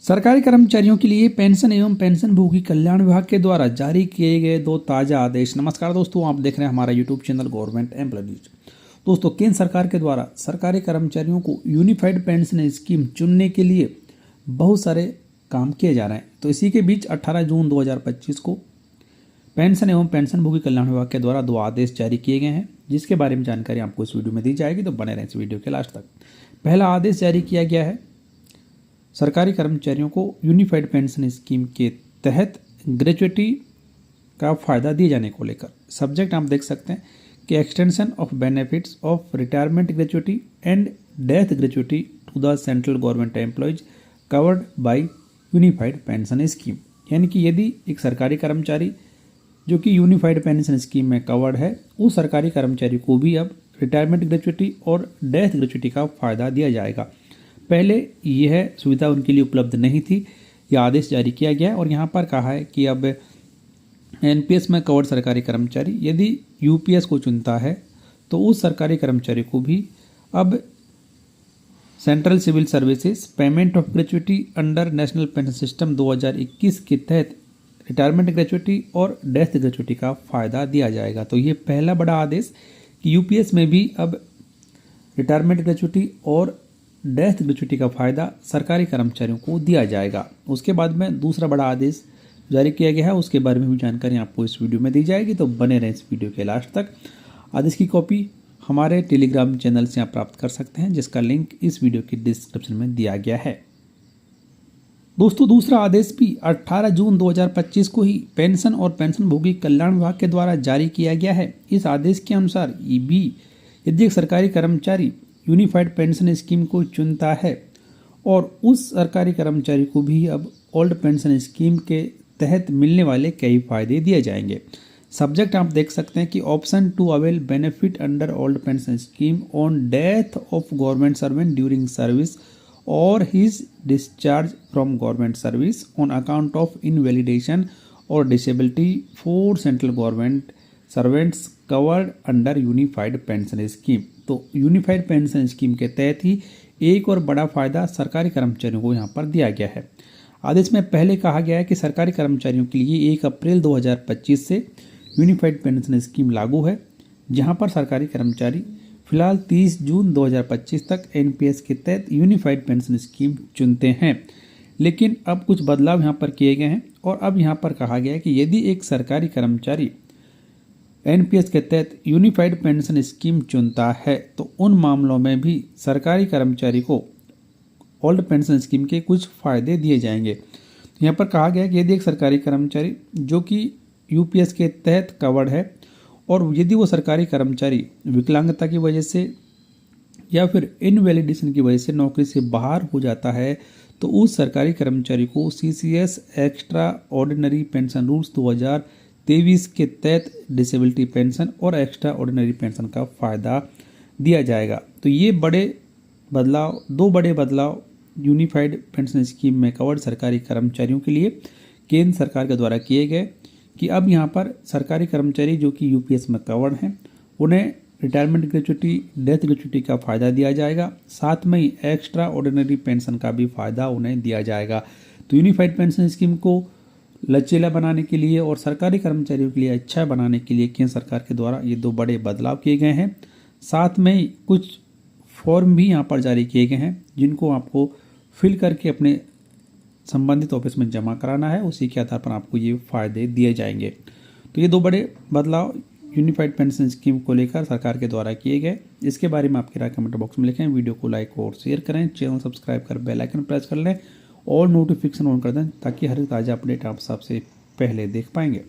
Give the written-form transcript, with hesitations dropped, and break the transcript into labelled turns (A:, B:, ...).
A: सरकारी कर्मचारियों के लिए पेंशन एवं पेंशनभोगी कल्याण विभाग के द्वारा जारी किए गए दो ताज़ा आदेश। नमस्कार दोस्तों, आप देख रहे हैं हमारा YouTube channel government employee news. दोस्तों, केंद्र सरकार के द्वारा सरकारी कर्मचारियों को यूनिफाइड पेंशन स्कीम चुनने के लिए बहुत सारे काम किए जा रहे हैं। तो इसी के बीच 18 जून 2025 को पेंशन एवं पेंशनभोगी कल्याण विभाग के द्वारा दो आदेश जारी किए गए हैं, जिसके बारे में जानकारी आपको इस वीडियो में दी जाएगी, तो बने रहें इस वीडियो के लास्ट तक। पहला आदेश जारी किया गया है सरकारी कर्मचारियों को यूनिफाइड पेंशन स्कीम के तहत ग्रेच्युटी का फ़ायदा दिए जाने को लेकर। सब्जेक्ट आप देख सकते हैं कि extension of benefits of retirement gratuity and death gratuity to the central government employees covered by unified pension scheme. यानी कि यदि एक सरकारी कर्मचारी जो कि यूनिफाइड पेंशन स्कीम में कवर्ड है, उस सरकारी कर्मचारी को भी अब रिटायरमेंट ग्रेच्युटी और डेथ ग्रेच्युटी का फ़ायदा दिया जाएगा। पहले यह सुविधा उनके लिए उपलब्ध नहीं थी। यह आदेश जारी किया गया है और यहाँ पर कहा है कि अब एनपीएस में कवर्ड सरकारी कर्मचारी यदि यूपीएस को चुनता है तो उस सरकारी कर्मचारी को भी अब central civil services payment of gratuity under national pension system 2021 के तहत रिटायरमेंट ग्रेच्युटी और डेथ ग्रेच्युटी का फ़ायदा दिया जाएगा। तो ये पहला बड़ा आदेश कि यूपीएस में भी अब रिटायरमेंट ग्रेच्युटी और डेथ ग्रेच्युटी का फ़ायदा सरकारी कर्मचारियों को दिया जाएगा। उसके बाद में दूसरा बड़ा आदेश जारी किया गया है, उसके बारे में भी जानकारी आपको इस वीडियो में दी जाएगी, तो बने रहें इस वीडियो के लास्ट तक। आदेश की कॉपी हमारे टेलीग्राम चैनल से आप प्राप्त कर सकते हैं, जिसका लिंक इस वीडियो की डिस्क्रिप्शन में दिया गया है। दोस्तों, दूसरा आदेश भी 18 जून 2025 को ही पेंशन और पेंशनभोगी कल्याण विभाग के द्वारा जारी किया गया है। इस आदेश के अनुसार भी यदि एक सरकारी कर्मचारी यूनिफाइड पेंशन स्कीम को चुनता है और उस सरकारी कर्मचारी को भी अब ओल्ड पेंशन स्कीम के तहत मिलने वाले कई फायदे दिए जाएंगे। सब्जेक्ट आप देख सकते हैं कि option to avail benefit under old pension scheme on death of government servant during service और his discharge from government service on account of invalidation और disability for central government servants covered under unified pension scheme. तो unified pension scheme के तहत ही एक और बड़ा फायदा सरकारी कर्मचारियों को यहाँ पर दिया गया है। आदेश में पहले कहा गया है कि सरकारी कर्मचारियों के लिए 1 अप्रैल 2025 से यूनिफाइड पेंशन स्कीम लागू है, जहाँ पर सरकारी कर्मचारी फिलहाल 30 जून 2025 तक एनपीएस के तहत यूनिफाइड पेंशन स्कीम चुनते हैं। लेकिन अब कुछ बदलाव यहाँ पर किए गए हैं और अब यहाँ पर कहा गया है कि यदि एक सरकारी कर्मचारी एनपीएस के तहत यूनिफाइड पेंशन स्कीम चुनता है तो उन मामलों में भी सरकारी कर्मचारी को ओल्ड पेंशन स्कीम के कुछ फ़ायदे दिए जाएंगे। यहाँ पर कहा गया है कि यदि एक सरकारी कर्मचारी जो कि यूपीएस के तहत कवर्ड है और यदि वो सरकारी कर्मचारी विकलांगता की वजह से या फिर इनवैलिडेशन की वजह से नौकरी से बाहर हो जाता है, तो उस सरकारी कर्मचारी को CCS extra ordinary pension rules 2023 के तहत डिसेबिलिटी पेंशन और एक्स्ट्रा ऑर्डिनरी पेंशन का फ़ायदा दिया जाएगा। तो ये दो बड़े बदलाव यूनिफाइड पेंशन स्कीम में कवर्ड सरकारी कर्मचारियों के लिए केंद्र सरकार के द्वारा किए गए कि अब यहाँ पर सरकारी कर्मचारी जो कि यूपीएस में कवर्ड हैं उन्हें रिटायरमेंट ग्रेच्युटी, डेथ ग्रेच्युटी का फ़ायदा दिया जाएगा, साथ में ही एक्स्ट्रा ऑर्डिनरी पेंशन का भी फ़ायदा उन्हें दिया जाएगा। तो यूनिफाइड पेंशन स्कीम को लचीला बनाने के लिए और सरकारी कर्मचारियों के लिए अच्छा बनाने के लिए केंद्र सरकार के द्वारा ये दो बड़े बदलाव किए गए हैं। साथ में ही कुछ फॉर्म भी यहाँ पर जारी किए गए हैं, जिनको आपको फिल करके अपने संबंधित ऑफिस में जमा कराना है। उसी के आधार पर आपको ये फ़ायदे दिए जाएंगे। तो ये दो बड़े बदलाव यूनिफाइड पेंशन स्कीम को लेकर सरकार के द्वारा किए गए। इसके बारे में आपकी राय कमेंट बॉक्स में लिखें। वीडियो को लाइक और शेयर करें, चैनल सब्सक्राइब कर बेल आइकन प्रेस कर लें और नोटिफिकेशन ऑन कर दें, ताकि हर ताज़ा अपडेट आप सबसे पहले देख पाएंगे।